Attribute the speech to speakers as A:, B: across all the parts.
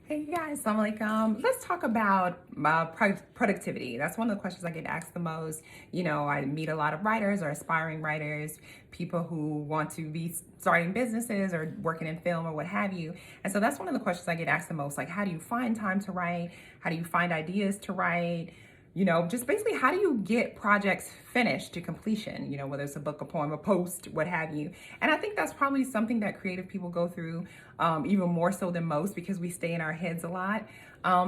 A: Hey you guys, let's talk about productivity. That's one of the questions I get asked the most. I meet a lot of writers or aspiring writers, people who want to be starting businesses or working in film or what have you. And so that's one of the questions I get asked the most. Like, how do you find time to write? How do you find ideas to write? Just basically, how do you get projects finished to completion? Whether it's a book, a poem, a post, what have you. And I think that's probably something that creative people go through even more so than most, because we stay in our heads a lot.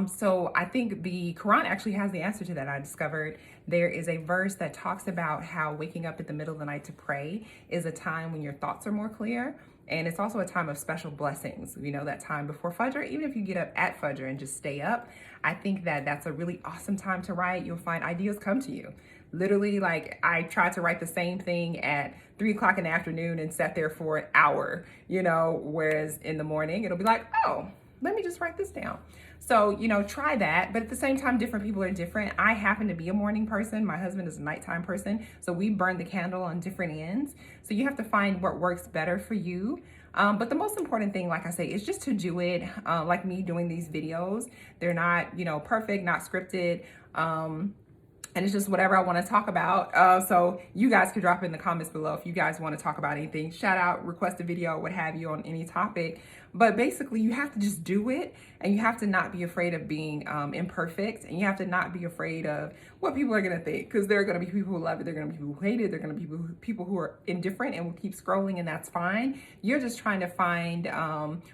A: So I think the Quran actually has the answer to that. I discovered there is a verse that talks about how waking up in the middle of the night to pray is a time when your thoughts are more clear. And it's also a time of special blessings, that time before Fajr. Even if you get up at Fajr and just stay up, I think that that's a really awesome time to write. You'll find ideas come to you. Literally, like, I tried to write the same thing at 3 o'clock in the afternoon and sat there for an hour, whereas in the morning, it'll be like, oh, let me just write this down. So, try that. But at the same time, different people are different. I happen to be a morning person. My husband is a nighttime person. So we burn the candle on different ends. So you have to find what works better for you. But the most important thing, like I say, is just to do it like me doing these videos. They're not, perfect, not scripted. And it's just whatever I want to talk about. So you guys can drop it in the comments below if you guys want to talk about anything. Shout out, request a video, what have you, on any topic. But basically, you have to just do it, and you have to not be afraid of being imperfect, and you have to not be afraid of what people are going to think, because there are going to be people who love it, there are going to be people who hate it, there are going to be people who are indifferent and will keep scrolling, and that's fine. You're just trying to find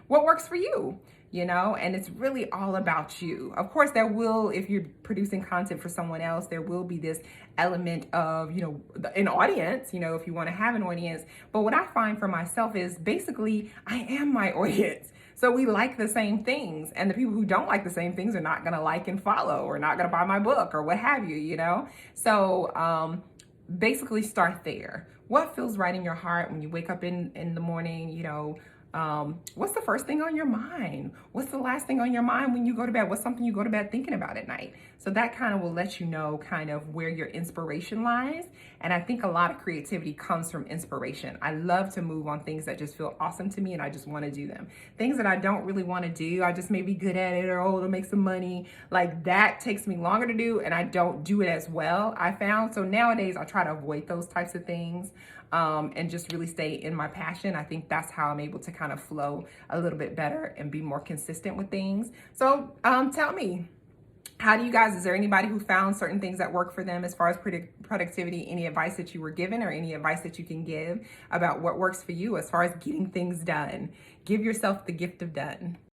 A: what works for you. And it's really all about you. Of course, there will, if you're producing content for someone else, there will be this element of, an audience, if you want to have an audience. But what I find for myself is basically I am my audience. So we like the same things, and the people who don't like the same things are not going to like and follow, or not going to buy my book, or what have you, So basically start there. What feels right in your heart when you wake up in the morning, what's the first thing on your mind? What's the last thing on your mind when you go to bed? What's something you go to bed thinking about at night? So that kind of will let you know kind of where your inspiration lies. And I think a lot of creativity comes from inspiration. I love to move on things that just feel awesome to me, and I just want to do them. Things that I don't really want to do, I just may be good at it, or it'll make some money. Like, that takes me longer to do, and I don't do it as well, I found. So nowadays I try to avoid those types of things. And just really stay in my passion. I think that's how I'm able to kind of flow a little bit better and be more consistent with things. So tell me, how do you guys, is there anybody who found certain things that work for them as far as productivity? Any advice that you were given, or any advice that you can give about what works for you as far as getting things done? Give yourself the gift of done.